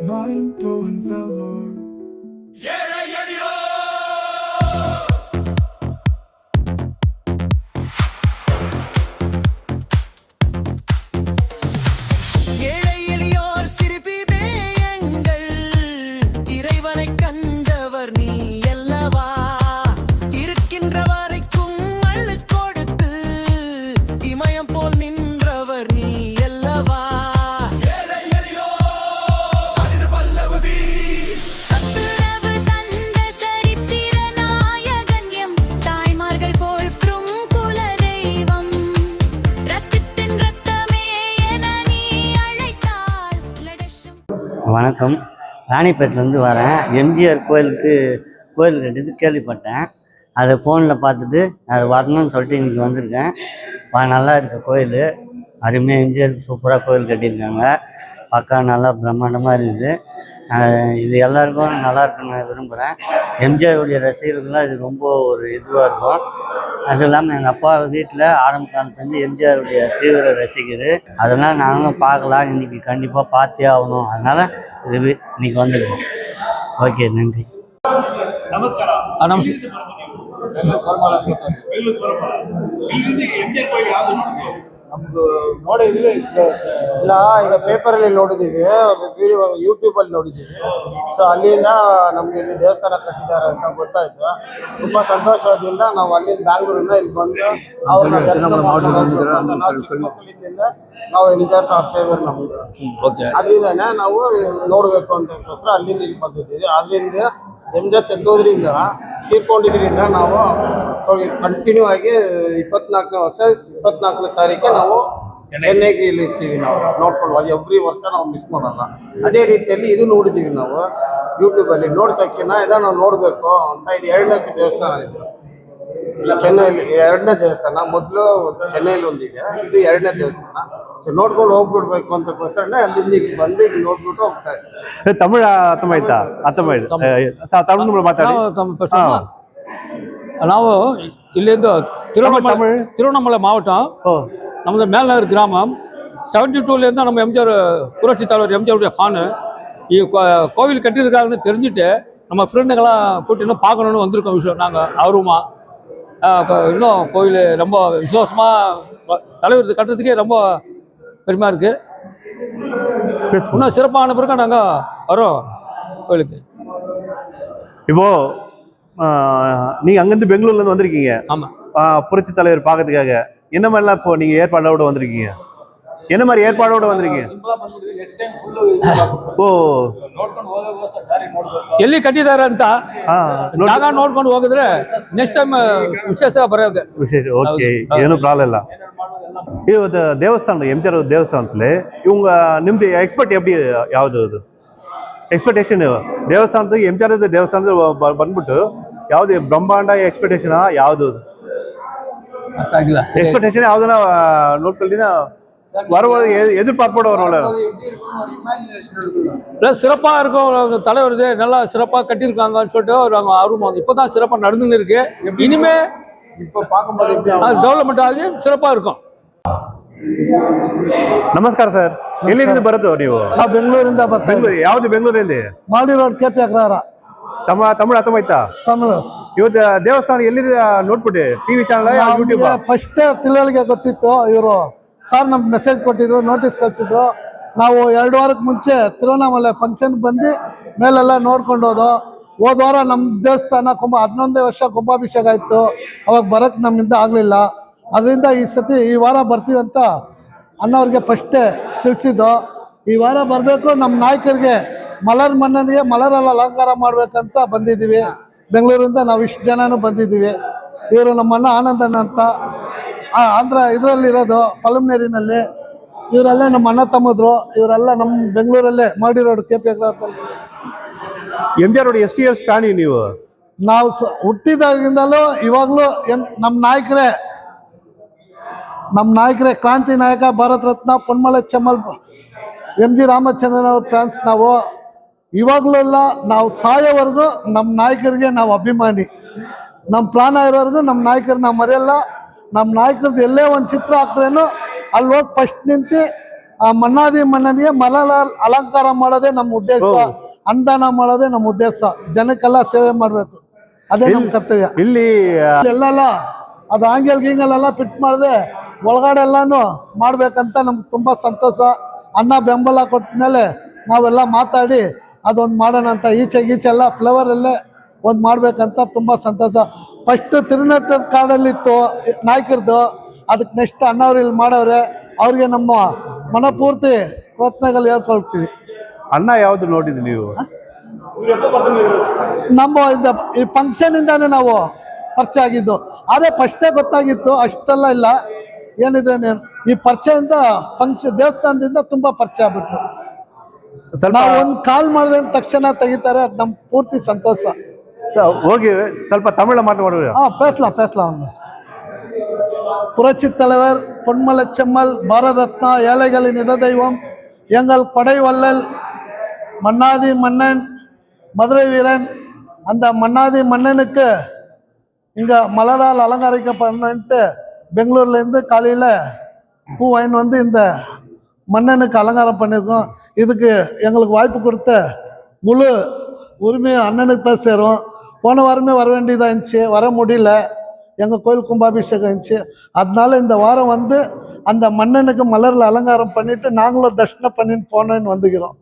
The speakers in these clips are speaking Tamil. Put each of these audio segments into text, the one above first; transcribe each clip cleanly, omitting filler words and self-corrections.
Mind-blowing velour. வணக்கம். ராணிப்பேட்டிலேருந்து வரேன். எம்ஜிஆர் கோயில் கட்டிட்டு கேள்விப்பட்டேன். அதை ஃபோனில் பார்த்துட்டு அது வரணும்னு சொல்லிட்டு இன்றைக்கி வந்திருக்கேன். நல்லா இருக்குது கோயில், அருமையாக எம்ஜிஆர் சூப்பராக கோயில் கட்டியிருக்காங்க. பக்கா நல்லா பிரம்மாண்டமாக இருக்குது. இது எல்லாருக்கும் நல்லா இருக்குன்னு நான் விரும்புகிறேன். எம்ஜிஆருடைய ரசிகர்கள்லாம் இது ரொம்ப ஒரு இதுவாக இருக்கும். அது இல்லாமல் எங்கள் அப்பா வீட்டில் ஆரம்ப காலத்துலேருந்து எம்ஜிஆருடைய தீவிர ரசிகர். அதனால் நாங்களும் பார்க்கலாம், இன்றைக்கி கண்டிப்பாக பார்த்தே ஆகணும். அதனால் இன்னைக்கு வந்துருக்கோம். ஓகே, நன்றி. ನಮ್ದು ನೋಡಿದ್ವಿ ಇಲ್ಲ, ಈಗ ಪೇಪರಲ್ಲಿ ನೋಡಿದ್ದೀವಿ, ವಿಡಿಯೋ ಯೂಟ್ಯೂಬಲ್ಲಿ ನೋಡಿದ್ದೀವಿ. ಸೊ ಅಲ್ಲಿಂದ ನಮ್ಗೆ ಇಲ್ಲಿ ದೇವಸ್ಥಾನ ಕಟ್ಟಿದ್ದಾರೆ ಅಂತ ಗೊತ್ತಾಯ್ತು. ತುಂಬಾ ಸಂತೋಷದಿಂದ ನಾವು ಅಲ್ಲಿಂದ ಬ್ಯಾಂಗ್ಳೂರಿಂದ ಇಲ್ಲಿ ಬಂದು ಅವ್ರನ್ನ ನಾವು ಎಮ್ಜಿಆರ್ ಟಾಪ್ ಫೇವರ್ ನಮ್ದು. ಅದರಿಂದನೇ ನಾವು ನೋಡ್ಬೇಕು ಅಂತಕ್ಕೋಸ್ಕರ ಅಲ್ಲಿಂದ ಇಲ್ಲಿ ಬಂದಿದ್ದೀವಿ. ಅದರಿಂದ ಎಮ್ಜಿಆರ್ ತೆಗೆದೋದ್ರಿಂದ ತೀರ್ಕೊಂಡಿದ್ರಿಂದ ನಾವು ಕಂಟಿನ್ಯೂ ಆಗಿ 24ನೇ ವರ್ಷ 24ನೇ ತಾರೀಕೆ ನಾವು ಚೆನ್ನೈಗೆ ಇಲ್ಲಿ ಇರ್ತೀವಿ. ನಾವು ನೋಡ್ಕೊಂಡು ಅದು ಎವ್ರಿ ವರ್ಷ ನಾವು ಮಿಸ್ ಮಾಡಲ್ಲ. ಅದೇ ರೀತಿಯಲ್ಲಿ ಇದು ನೋಡಿದ್ದೀವಿ ನಾವು ಯೂಟ್ಯೂಬಲ್ಲಿ. ನೋಡಿದ ತಕ್ಷಣ ಇದನ್ನು ನಾವು ನೋಡಬೇಕು ಅಂತ. ಇದು 2ನೇ ದೇವಸ್ಥಾನ. ಇದು ಚೆನ್ನೈಲಿ 2ನೇ ದೇವಸ್ಥಾನ. ಮೊದಲು ಚೆನ್ನೈಲಿ ಒಂದಿದೆ, ಇದು 2ನೇ ದೇವಸ್ಥಾನ. ಸೊ ನೋಡ್ಕೊಂಡು ಹೋಗ್ಬಿಡ್ಬೇಕು ಅಂತಕ್ಕೋಸ್ಕರ ಅಲ್ಲಿಂದ ಇಲ್ಲಿ ಬಂದು ಇಲ್ಲಿ ನೋಡ್ಬಿಟ್ಟು ಹೋಗ್ತಾ ಇದ್ದೀವಿ. ತಮಿಳು ಅರ್ಥಮಾಯ್ತಾ? ತಮಿಳು ಮಾತಾಡಿ. ನಾವು ಇಲ್ಲಿಂದ திருவண்ணாமலை மாவட்டம், நமது மேல்நகர் கிராமம். 72லேருந்து நம்ம எம்ஜிஆர் புரட்சி தலைவர் எம்ஜிஆருடைய ஃபேனு. கோவில் கட்டியிருக்காங்கன்னு தெரிஞ்சுட்டு நம்ம ஃப்ரெண்டுங்கெல்லாம் கூட்டின்னு பார்க்கணுன்னு வந்திருக்கோம். விஷயம் நாங்கள் ஆர்வமாக இன்னும் கோவில் ரொம்ப விசுவாசமாக தலைவர் கட்டுறதுக்கே ரொம்ப பெருமையாக இருக்குது. இன்னும் சிறப்பான பிறகு நாங்கள் வரோம் கோயிலுக்கு. இப்போ நீங்கள் அங்கேருந்து பெங்களூர்லேருந்து வந்திருக்கீங்க. ஆமாம், புரட்சி தலைவர் பார்க்கறதுக்காக. என்ன மாதிரிலாம் இப்போ நீங்கள் ஏற்பாடோட வந்திருக்கீங்க? என்ன மாதிரி ஏற்பாடோட வந்திருக்கீங்க? ಓ, ಎಲ್ಲಿ ಕಟ್ಟಿದ್ದಾರೆ ಅಂತ ಜಾಗ ನೋಡ್ಕೊಂಡು ಹೋಗಿದ್ರೆ ನೆಕ್ಸ್ಟ್ ಟೈಮ್ ವಿಶೇಷ ಬರೋದು. ವಿಶೇಷ, ಓಕೆ, ಏನು ಪ್ರಾಬ್ಲಮ್ ಇಲ್ಲ. ಇವತ್ತು ದೇವಸ್ಥಾನ ಎಮ್ಜಿಆರ್ ದೇವಸ್ಥಾನದಲ್ಲಿ ಇವಂಗ ನಿಮ್ದು ಎಕ್ಸ್ಪೆಕ್ಟ್ ಎಪ್ಪಡಿ ಯಾವುದು ಅದು ಎಕ್ಸ್ಪೆಕ್ಟೇಷನ್? ದೇವಸ್ಥಾನದ ಎಮ್ಜಿಆರ್ ದೇವಸ್ಥಾನದ ಬಂದ್ಬಿಟ್ಟು ಯಾವ್ದು ಬ್ರಹ್ಮಾಂಡ ಎಕ್ಸ್ಪೆಕ್ಟೇಷನ್ ಯಾವುದು? ಎಕ್ಸ್ಪೆಕ್ಟೇಷನ್ ಯಾವ್ದನ್ನ ನೋಡ್ಕೊಳ್ದಿನ வரும்போது எதிர்பார்ப்போட வரும்ல. சிறப்பாக இருக்கும். தலைவர் இது நல்லா சிறப்பாக கட்டியிருக்காங்கன்னு சொல்லிட்டு ஒரு ஆர்வம். இப்போதான் சிறப்பாக நடந்துன்னு இருக்கு. இனிமே இப்போ பார்க்கும்போது டெவலப்மெண்ட் ஆகி சிறப்பாக இருக்கும். ನಮಸ್ಕಾರ ಸರ್, ಎಲ್ಲಿಂದ ಬರೋದು ನೀವು? ನಾವು ಬೆಂಗಳೂರಿಂದ ಬರ್ತೀವಿ. ಯಾವ್ದು ಬೆಂಗಳೂರಿಂದ? ಮಾಲ್ಡಿ ರೋಡ್, KP ಅಗ್ರಹಾರ. ತಮಿಳು ಅರ್ಥಮಾಯ್ತಾ? ತಮಿಳು. ಇವತ್ತು ದೇವಸ್ಥಾನ ಎಲ್ಲಿದೆ ನೋಡ್ಬಿಟ್ಟು ಟಿವಿ ಚಾನಲ್ ಯೂಟ್ಯೂಬ್ ಫಸ್ಟ್ ತಿಳುವಳಿಕೆ ಗೊತ್ತಿತ್ತು. ಇವರು ಸರ್ ನಮ್ಗೆ ಮೆಸೇಜ್ ಕೊಟ್ಟಿದ್ರು, ನೋಟಿಸ್ ಕಳಿಸಿದ್ರು. ನಾವು 2 ವಾರಕ್ಕೆ ಮುಂಚೆ ತಿರುವಣ್ಣಾಮಲೆ ಫಂಕ್ಷನ್ ಬಂದು ಮೇಲೆಲ್ಲ ನೋಡ್ಕೊಂಡು ಹೋದ ವಾರ ನಮ್ಮ ದೇವಸ್ಥಾನ 11ನೇ ವರ್ಷ ಕುಂಭಾಭಿಷೇಕ ಆಯಿತು. ಅವಾಗ ಬರೋಕ್ಕೆ ನಮ್ಮಿಂದ ಆಗಲಿಲ್ಲ. ಅದರಿಂದ ಈ ಸತಿ ಈ ವಾರ ಬರ್ತೀವಿ ಅಂತ ಅಣ್ಣವ್ರಿಗೆ ಫಸ್ಟೇ ತಿಳಿಸಿದ್ದು. ಈ ವಾರ ಬರಬೇಕು. ನಮ್ಮ ನಾಯಕರಿಗೆ ಮಲರ್ ಮನ್ನನಿಗೆ ಮಲರಲ್ಲಿ ಅಲಂಕಾರ ಮಾಡಬೇಕಂತ ಬಂದಿದ್ದೀವಿ. ಬೆಂಗಳೂರಿಂದ ನಾವು ಇಷ್ಟು ಜನನೂ ಬಂದಿದ್ದೀವಿ. ಇವರು ನಮ್ಮ ಅಣ್ಣ ಆನಂದಣ್ಣ ಅಂತ ಆಂಧ್ರ ಇದರಲ್ಲಿರೋದು, ಪಲಮ್ನೇರಿನಲ್ಲಿ. ಇವರೆಲ್ಲ ನಮ್ಮ ಅಣ್ಣ ತಮ್ಮದ್ರು. ಇವರೆಲ್ಲ ನಮ್ಮ ಬೆಂಗಳೂರಲ್ಲೇ ಮಾಲ್ಡಿ ರೋಡ್, KP ಅಗ್ರಹಾರದಲ್ಲಿ. ಎಮ್ಜಿಆರ್ ರೋಡ್ ಎಷ್ಟು ಇಯರ್ಸ್ ಫ್ಯಾನ್ ನೀವು? ನಾವು ಹುಟ್ಟಿದಾಗಿಂದಲೂ ಇವಾಗಲೂ ನಮ್ಮ ನಾಯಕರೇ ಕ್ರಾಂತಿ ನಾಯಕ, ಭಾರತ ರತ್ನ, ಪೊನ್ಮಲೆ ಚೆಮ್ಮಲ್, MG ರಾಮಚಂದ್ರನ್ ಅವ್ರ ಫ್ಯಾನ್ಸ್ ನಾವು. ಇವಾಗಲೂ ಎಲ್ಲ ನಾವು ಸಾಯೋವರೆಗೂ ನಮ್ಮ ನಾಯಕರಿಗೆ ನಾವು ಅಭಿಮಾನಿ. ನಮ್ಮ ಪ್ರಾಣ ಇರೋವರೆಗೂ ನಮ್ಮ ನಾಯಕರು ನಾವು ಮರೆಯಲ್ಲ. ನಮ್ಮ ನಾಯಕರದ್ದು ಎಲ್ಲೇ ಒಂದು ಚಿತ್ರ ಹಾಕಿದ್ರೇನು ಅಲ್ಲಿ ಹೋಗಿ ಫಸ್ಟ್ ನಿಂತು ಆ ಮನ್ನಾದಿ ಮನ್ನನಿಗೆ ಮಲಲಾಲ್ ಅಲಂಕಾರ ಮಾಡೋದೇ ನಮ್ಮ ಉದ್ದೇಶ, ಅನುದಾನ ಮಾಡೋದೇ ನಮ್ಮ ಉದ್ದೇಶ. ಜನಕ್ಕೆಲ್ಲ ಸೇವೆ ಮಾಡಬೇಕು, ಅದೇ ನಮ್ಮ ಕರ್ತವ್ಯ. ಇಲ್ಲಿ ಎಲ್ಲೆಲ್ಲ ಅದು ಆಂಗೆಲ್ ಗಿಂಗಲೆಲ್ಲ ಫಿಟ್ ಮಾಡಿದ್ರೆ ಒಳಗಡೆ ಎಲ್ಲಾನು ಮಾಡ್ಬೇಕಂತ ನಮ್ಗೆ ತುಂಬ ಸಂತೋಷ. ಅನ್ನ ಬೆಂಬಲ ಕೊಟ್ಟ ಮೇಲೆ ನಾವೆಲ್ಲ ಮಾತಾಡಿ ಅದೊಂದು ಮಾಡೋಣ ಅಂತ ಈಚೆಲ್ಲ ಫ್ಲವರಲ್ಲೇ ಒಂದು ಮಾಡ್ಬೇಕಂತ ತುಂಬ ಸಂತೋಷ. ಫಸ್ಟ್ ತಿರುನಟರ ಕಾಡಲ್ಲಿತ್ತು ನಾಯಕರದು, ಅದಕ್ಕೆ ನೆಕ್ಸ್ಟ್ ಅಣ್ಣವ್ರು ಇಲ್ಲಿ ಮಾಡವ್ರೆ. ಅವ್ರಿಗೆ ನಮ್ಮ ಮನಪೂರ್ತಿ ಪ್ರಯತ್ನಗಳು ಹೇಳ್ಕೊಳ್ತೀವಿ. ಅಣ್ಣ ಯಾವ್ದು ನೋಡಿದ್ರಿ ನೀವು? ನಮ್ಮ ಈ ಫಂಕ್ಷನ್ ಇಂದಾನೆ ನಾವು ಪರಿಚಯ ಆಗಿದ್ದು. ಆದರೆ ಫಸ್ಟೇ ಗೊತ್ತಾಗಿತ್ತು, ಅಷ್ಟೆಲ್ಲ ಇಲ್ಲ. ಏನಿದೆ ಈ ಪರಿಚಯದಿಂದ ಫಂಕ್ಷನ್ ದೇವಸ್ಥಾನದಿಂದ ತುಂಬಾ ಪರಿಚಯ ಆಗ್ಬಿಟ್ರು. ನಾವು ಒಂದು ಕಾಲ್ ಮಾಡಿದ ತಕ್ಷಣ ತೆಗಿತಾರೆ, ಅದು ನಮ್ಮ ಪೂರ್ತಿ ಸಂತೋಷ. ಹೋಗಿ ಸ್ವಲ್ಪ ತಮಿಳ ಮಾತಾಡುವ. பேசலாம். புரட்சி தலைவர் பொன்மலச்செம்மல், பாரத ரத்னா, ஏழைகளின் இத தெய்வம், எங்கள் படை வள்ளல், மன்னாதி மன்னன், மதுரை வீரன். அந்த மன்னாதி மன்னனுக்கு இங்கே மலரால் அலங்கரிக்கப்படணுன்ட்டு பெங்களூர்லேருந்து காலையில் பூ வாங்கின்னு வந்து இந்த மன்னனுக்கு அலங்காரம் பண்ணியிருக்கோம். இதுக்கு எங்களுக்கு வாய்ப்பு கொடுத்த முழு உரிமை அண்ணனுக்கு தான் சேரும். போன வாரமே வர வேண்டியதாக இருந்துச்சு, வர முடியல. எங்கள் கோயில் கும்பாபிஷேகம் இருந்துச்சு. அதனால இந்த வாரம் வந்து அந்த மன்னனுக்கு மலரில் அலங்காரம் பண்ணிட்டு நாங்களும் தர்ஷனம் பண்ணிட்டு போனோன்னு வந்துக்கிறோம்.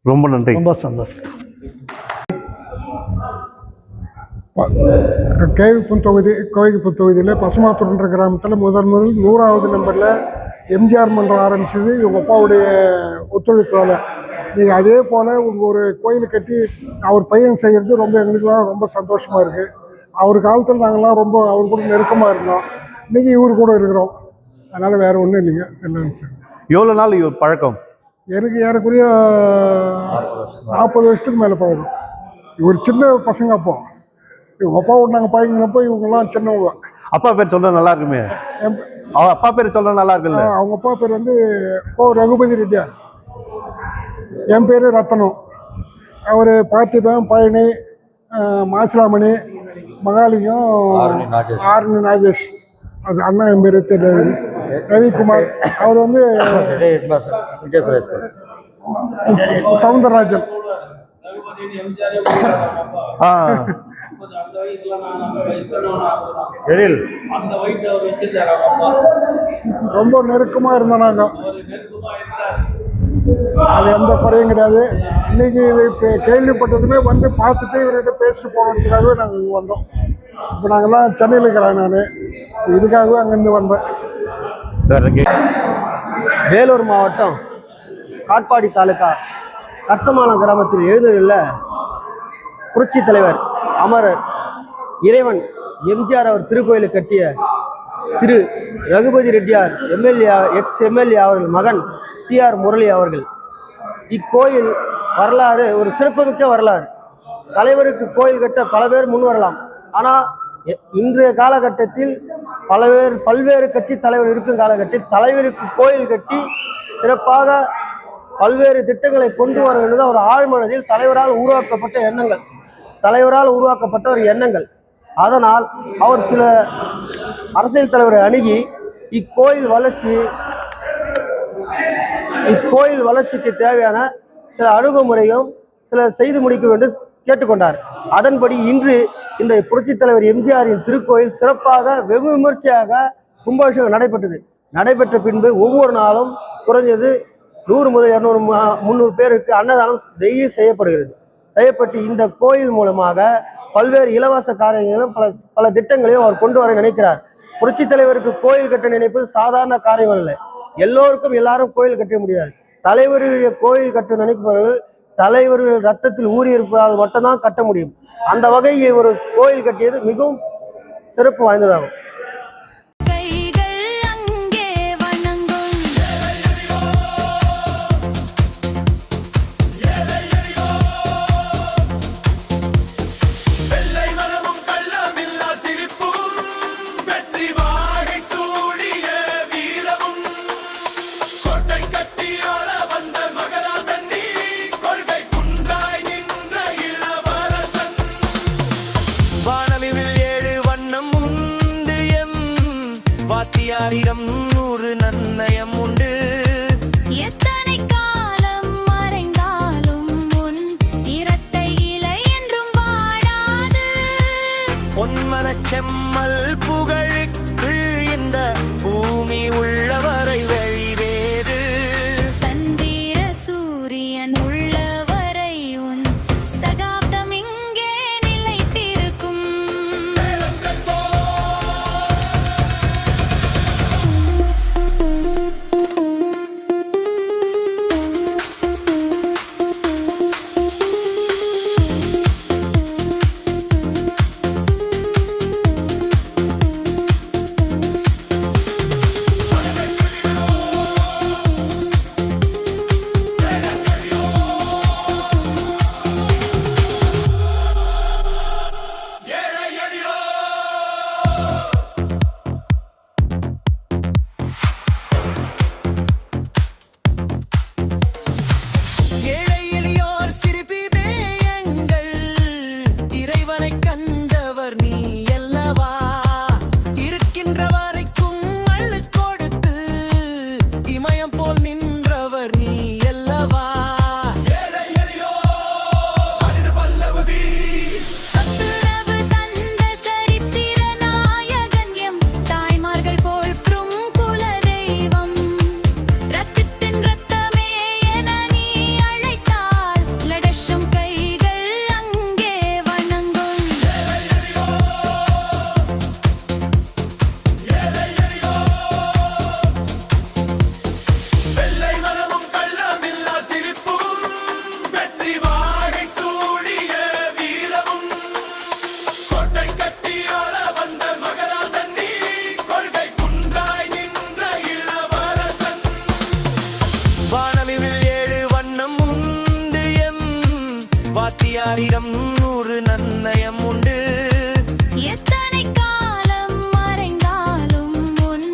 ரொம்ப நன்றி, ரொம்ப சந்தோஷம். கோவில்புத்தூர் தொகுதியில் பசுமாத்தூர்ன்ற கிராமத்தில் முதல் 100வது நம்பரில் எம்ஜிஆர் மன்றம் ஆரம்பிச்சது இவங்க அப்பாவுடைய ஒத்துழைப்பால். நீங்கள் அதே போல் ஒரு கோயில் கட்டி அவர் பையன் செய்கிறது ரொம்ப எங்களுக்குலாம் ரொம்ப சந்தோஷமாக இருக்குது. அவர் காலத்தில் நாங்கள்லாம் ரொம்ப அவர் கூட நெருக்கமாக இருந்தோம். இன்றைக்கி இவர் கூட இருக்கிறோம். அதனால் வேறு ஒன்றும் இல்லைங்க. இல்லைங்க சார். எவ்வளோ நாள் இவர் பழக்கம்? எனக்கு ஏறக்குறைய 40 வருஷத்துக்கு மேலே பழக்கம். இவர் சின்ன பசங்க அப்போ இவங்க அப்பாவோட நாங்கள் பழங்கினப்போ இவங்கெல்லாம் சின்னவங்க. அப்பா பேர் சொல்ல நல்லா இருக்குமே. அப்பா பேர் சொல்ல நல்லா இருக்குல்ல? அவங்க அப்பா பேர் வந்து ரகுபதி ரெட்டியார். என் பேர் ரத்தனம். அவர் பார்த்திபன், பழனி, மாசிலாமணி, மகாலிங்கம், ஆரணி நாகேஷ். அது அண்ணா என் பேர் தெரியாது. ரவிக்குமார் அவர் வந்து சவுந்தரராஜன். ரொம்ப நெருக்கமா இருந்தோம் நாங்கள். அது எந்த குறையும் கிடையாது. இன்னைக்கு இது கேள்விப்பட்டதுமே வந்து பார்த்துட்டு இவர்கிட்ட பேசிட்டு போகிறதுக்காகவே நாங்கள் இங்கே வந்தோம். இப்போ நாங்கள்லாம் சென்னையில் இருக்கிறேன். நான் இதுக்காகவே அங்கேருந்து வந்தேன். வேலூர் மாவட்டம் காட்பாடி தாலுகா கர்சமானம் கிராமத்தில் எழுந்தருள்ள புரட்சி தலைவர் அமரர் இறைவன் எம்ஜிஆர் அவர் திருக்கோயிலை கட்டிய திரு ரகுபதி ரெட்டியார் எம்எல்ஏ அவர்கள் மகன் TR முரளி அவர்கள். இக்கோயில் வரலாறு ஒரு சிறப்புமிக்க வரலாறு. தலைவருக்கு கோயில் கட்ட பல பேர் முன் வரலாம். ஆனால் இன்றைய காலகட்டத்தில் பல்வேறு கட்சி தலைவர் இருக்கும் காலகட்டத்தில் தலைவருக்கு கோயில் கட்டி சிறப்பாக பல்வேறு திட்டங்களை கொண்டு வர வேண்டியது ஒரு ஆழ்மனதில் தலைவரால் உருவாக்கப்பட்ட ஒரு எண்ணங்கள். அதனால் அவர் சில அரசியல் தலைவரை அணுகி இக்கோயில் வளர்ச்சிக்கு தேவையான சில அணுகுமுறையும் சில செய்து முடிக்க வேண்டும் கேட்டுக்கொண்டார். அதன்படி இன்று இந்த புரட்சித் தலைவர் எம்ஜிஆரின் திருக்கோயில் சிறப்பாக வெகு விமர்சையாக கும்பாபிஷேகம் நடைபெற்ற பின்பு ஒவ்வொரு நாளும் குறைஞ்சது 100 முதல் 200 300 பேருக்கு அன்னதானம் டெய்லி செய்யப்பட்டு இந்த கோயில் மூலமாக பல்வேறு இலவச காரியங்களும் பல திட்டங்களையும் அவர் கொண்டு வர நினைக்கிறார். புரட்சி தலைவருக்கு கோயில் கட்ட நினைப்பது சாதாரண காரியம் அல்ல. எல்லாரும் கோயில் கட்ட முடியாது. தலைவருடைய கோயில் கட்ட நினைப்பவர்கள் தலைவர்கள் ரத்தத்தில் ஊறியிருப்பதால் மட்டும்தான் கட்ட முடியும். அந்த வகையில் ஒரு கோயில் கட்டியது மிகவும் சிறப்பு வாய்ந்ததாகும். வானவில் 7 வண்ணம் உண்டு வாத்தியாரிடம் 100 நன்னயம் உண்டு. எத்தனை காலம் மறைந்தாலும் உன் இரட்டை இலை என்றும் வாடாது. பொன்மனச் செம்மல் புகழுக்கு இந்த பூமி உள்ளவரை வழிவேது. சந்திர சூரியன் உள்ளவரை உன் சகாப்தம் இங்கே நிலைத்திருக்கும். ஏழை எளியோர் சிரிப்பிலே எங்கள் இறைவனைக் கண்டவர் நீ அல்லவா. இருக்கின்ற வரைக்கும் அள்ளிக் கொடுத்து இமயம் போல் நின்றவர் நீ அல்லவா. சத்துணவு தந்த சரித்திர நாயகன் எம் தாய்மார்கள் போற்றும் குலதெய்வம். ரத்தத்தின் ரத்தமே என நீ அழைத்தால் லடஷம் கைகள் அங்கே வணங்கும். வெள்ளை மனமும் கள்ளமில்லா சிரிப்பும் வெற்றி வாகை சூடிய வீரமும் கோட்டை கட்டியாள வந்த மகராசன் நீ கொள்கை குன்றாய் நின்ற இளவரசன். வானவில் 7 வண்ணம் உண்டு எம் வாத்தியாரிடம் 100 நன்னயம் உண்டு. எத்தனை காலம் மறைந்தாலும் உன்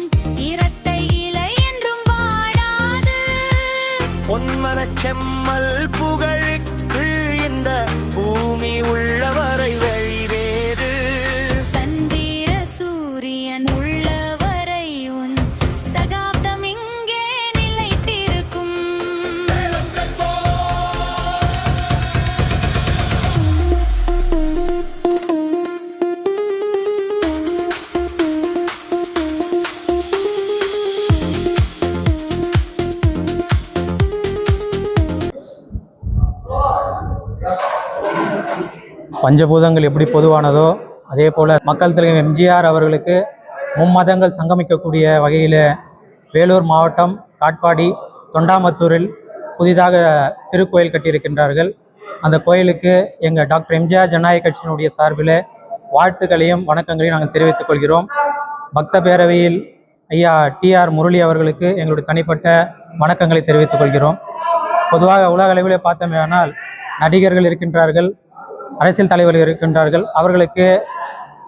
இரட்டை இலை என்றும் வாடாது. பொன்மனச் செம்மல் புகழுக்கு இந்த பூமி உள்ளவரை வழிவேது. சந்திர சூரியன் உள்ளவரை உன் சகாப்தம் இங்கே நிலைத்திருக்கும். பஞ்சபூதங்கள் எப்படி பொதுவானதோ அதே போல் மக்கள் தலைவர் எம்ஜிஆர் அவர்களுக்கு மும்மதங்கள் சங்கமிக்கக்கூடிய வகையில் வேலூர் மாவட்டம் காட்பாடி தொண்டாமத்தூரில் புதிதாக திருக்கோயில் கட்டியிருக்கின்றார்கள். அந்த கோயிலுக்கு எங்கள் டாக்டர் எம்ஜிஆர் ஜனநாயக கட்சியினுடைய சார்பில் வாழ்த்துக்களையும் வணக்கங்களையும் நாங்கள் தெரிவித்துக் கொள்கிறோம். பக்த பேரவையில் ஐயா TR முரளி அவர்களுக்கு எங்களுடைய தனிப்பட்ட வணக்கங்களை தெரிவித்துக் கொள்கிறோம். பொதுவாக உலக அளவில் பார்த்தோமேயானால் நடிகர்கள் இருக்கின்றார்கள், அரசியல் தலைவர்கள் இருக்கின்றார்கள், அவர்களுக்கு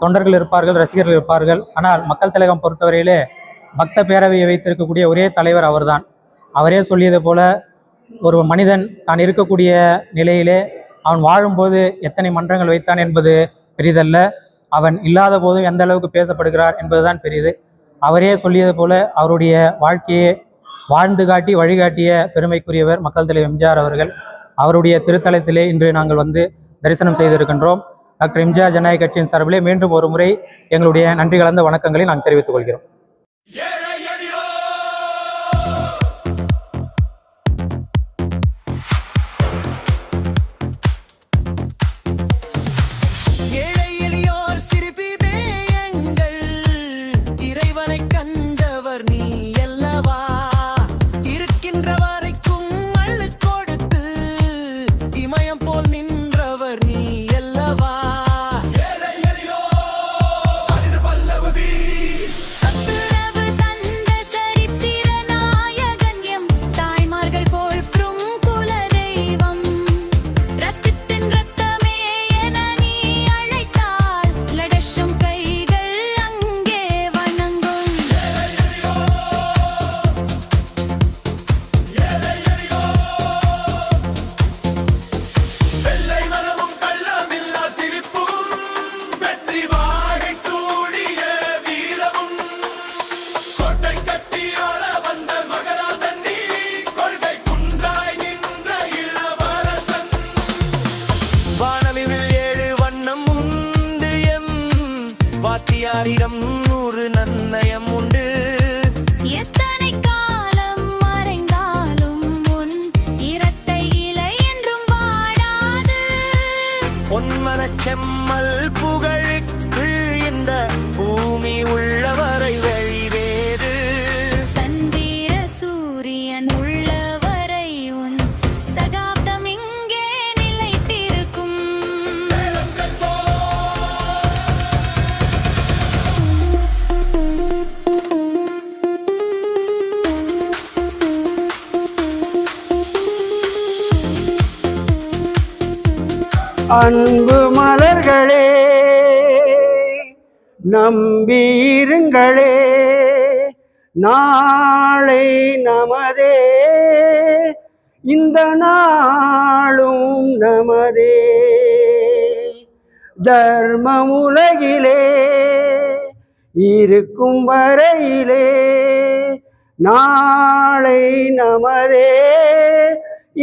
தொண்டர்கள் இருப்பார்கள், ரசிகர்கள் இருப்பார்கள். ஆனால் மக்கள் தலைவம் பொறுத்தவரையிலே பக்த பேரவையை வைத்திருக்கக்கூடிய ஒரே தலைவர் அவர்தான். அவரே சொல்லியது போல ஒரு மனிதன் தான் இருக்கக்கூடிய நிலையிலே அவன் வாழும்போது எத்தனை மன்றங்கள் வைத்தான் என்பது பெரிதல்ல, அவன் இல்லாத போதும் எந்த அளவுக்கு பேசப்படுகிறார் என்பதுதான் பெரிது. அவரே சொல்லியது போல அவருடைய வாழ்க்கையை வாழ்ந்து காட்டி வழிகாட்டிய பெருமைக்குரியவர் மக்கள் தலைவர் எம்ஜிஆர் அவர்கள். அவருடைய திருத்தலத்திலே இன்று நாங்கள் வந்து தரிசனம் செய்திருக்கின்றோம். டாக்டர் எம்ஜிஆர் ஜனநாயக கட்சியின் சார்பிலே மீண்டும் ஒரு முறை எங்களுடைய நன்றி கலந்த வணக்கங்களை நாங்கள் தெரிவித்துக் கொள்கிறோம். ஏழை எளியோர் சிரிப்பிலே எங்கள் இறைவனைக் கண்டவர் நீ அல்லவா. இருக்கின்ற வரைக்கும் அள்ளிக் கொடுத்து இமயம் போல் நின்றவர் நீ அல்லவா. சத்து வாத்தியாரிடம் 100 நன்னயம் உண்டு. எத்தனை காலம் மறைந்தாலும் உன் இரட்டை இலை என்றும் வாடாது. பொன்மனச் செம்மல் புகழுக்கு இந்த பூமி உள்ளவரை வழிவேறு. சந்திர சூரியன் உள்ளவரை உன் சகாப்தம் இங்கே நிலைத்திருக்கும். அன்பு மலர்களே நம்பியிருங்களே, நாளை நமதே, இந்த நாளும் நமதே. தர்மம் உலகிலே இருக்கும் வரையிலே நாளை நமதே,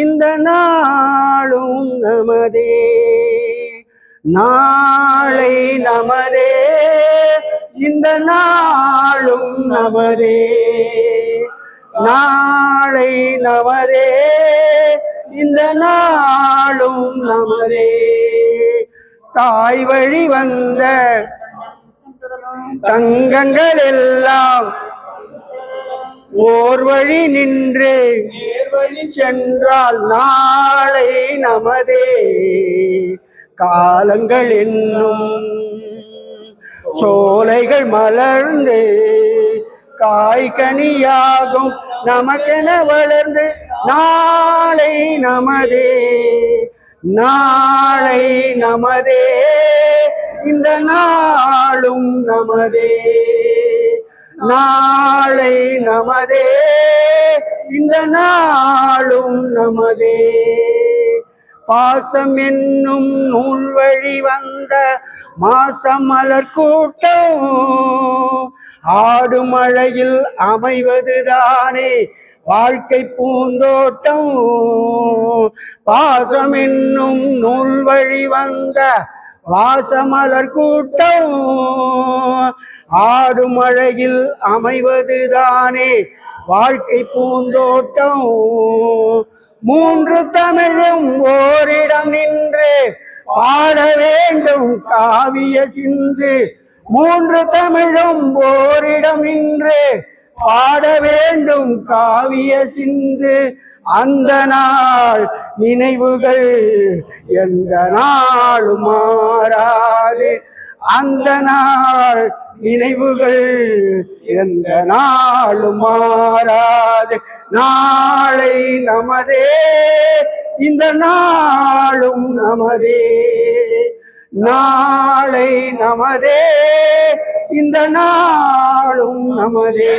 இந்த நாளும் நமதே. நாளை நமதே, இந்த நாளும் நமதே. நாளை நமதே, இந்த நாளும் நமதே. தாய் வழி வந்த தங்கங்கள் எல்லாம் ஓர் வழி நின்று நேர்வழி சென்றால் நாளை நமதே. காலங்கள் என்னும் சோலைகள் மலர்ந்து காய்கனியாகும் நமக்கென வளர்ந்து நாளை நமதே. நாளை நமதே, இந்த நாளும் நமதே. நாளை நமதே, இந்த நாளும் நமதே. பாசம் என்னும் நூல் வழி வந்த மாசம் மலர் கூட்டம் ஆடு மழையில் அமைவதுதானே வாழ்க்கை பூந்தோட்டம். பாசம் என்னும் நூல் வழி வந்த வாசமலர் கூட்டம் ஆடு மழையில் அமைவதுதானே வாழ்க்கை பூந்தோட்டம். 3 தமிழும் ஓரிடம் நின்று பாட வேண்டும் காவிய சிந்து. 3 தமிழும் ஓரிடம் நின்று பாட வேண்டும் காவிய சிந்து. அந்த நாள் நினைவுகள் எந்த நாளும் மாறாது. அந்த நாள் நினைவுகள் எந்த நாளும் மாறாது. நாளை நமதே, இந்த நாளும் நமதே. நாளை நமதே, இந்த நாளும் நமதே.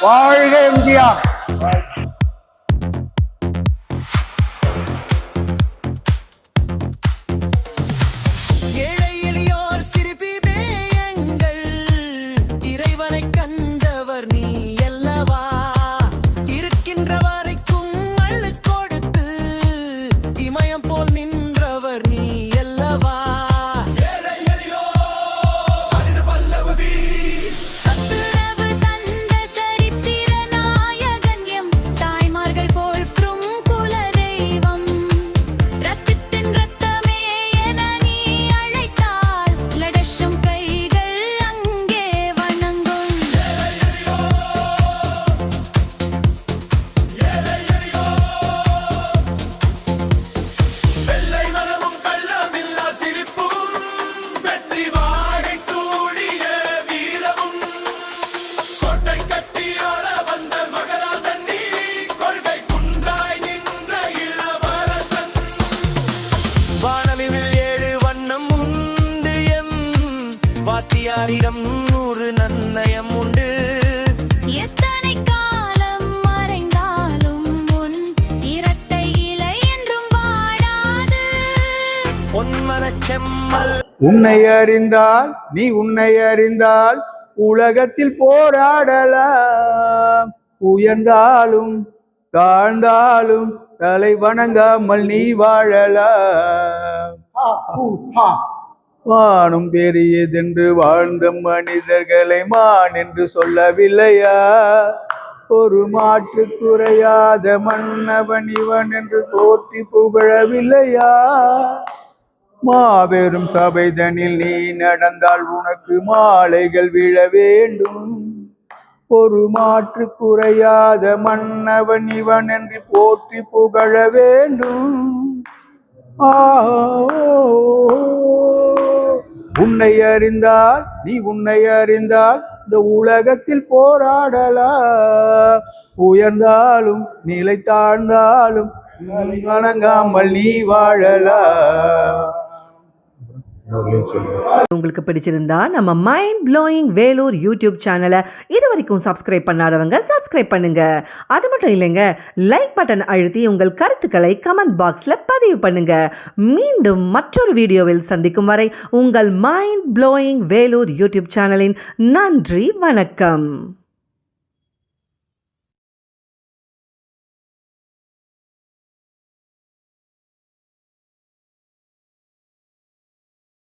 வாழ்க எம்ஜிஆர். ஏழை எளியோர் சிரிப்பிலே எங்கள் இறைவனை கண்டவர் நீ அல்லவா. இருக்கின்ற வரைக்கும் அள்ளு கொடுத்து இமயம் போல் நின்றவர் நீ அல்லவா. சத்துணவு தந்த சரித்திர நாயகன் எம் தாய்மார்கள் போற்றும் குலதெய்வம். ரத்தத்தின் ரத்தமே என நீ அழைத்தால் லடஷம் கைகள் அங்கே வணங்கும். வெள்ளை மனமும் கள்ளமில்லா சிரிப்பும் வெற்றி வாகை சூடிய வீரமும் கோட்டை கட்டியாள வந்த மகராசன் நீ கொள்கை குன்றாய் நின்ற இளவரசன். வானவில் 7 வண்ணம் உண்டு எம் வாத்தியாரிடம் 100 நன்னயம் உண்டு. எத்தனை காலம் மறைந்தாலும் உன் இரட்டை இலை என்றும் வாடாது. பொன்மனச் செம்மல் உன்னை அறிந்தால் நீ உன்னை அறிந்தால் உலகத்தில் போராடலாம். உயர்ந்தாலும் தாழ்ந்தாலும் தலை வணங்காமல் நீ வாழலாம். வானும் பெரியதென்று வாழ்ந்த மனிதர்களை மான் என்று சொல்லவில்லையா? ஒரு மாற்று குறையாத மன்னவன் இவன் என்று போற்றி புகழவில்லையா? மாபெரும் சபைதனில் நீ நடந்தால் உனக்கு மாலைகள் விழ வேண்டும். ஒரு மாற்று குறையாத மன்னவன் இவன் என்று போற்றி புகழ வேண்டும். உன்னை அறிந்தால் நீ உன்னை அறிந்தால் இந்த உலகத்தில் போராடலாம். உயர்ந்தாலும் நிலை தாழ்ந்தாலும் வணங்காமல் நீ வாழலாம். உங்களுக்கு பிடிச்சிருந்தா நம்ம மைண்ட் ப்ளோயிங் வேலூர் யூடியூப் சேனலை இது வரைக்கும் சப்ஸ்கிரைப் பண்ணாதவங்க சப்ஸ்கிரைப் பண்ணுங்க. அது மட்டும் இல்லைங்க, லைக் பட்டன் அழுத்தி உங்கள் கருத்துக்களை கமெண்ட் பாக்ஸில் பதிவு பண்ணுங்க. மீண்டும் மற்றொரு வீடியோவில் சந்திக்கும் வரை உங்கள் மைண்ட் ப்ளோயிங் வேலூர் யூடியூப் சேனலின் நன்றி, வணக்கம்.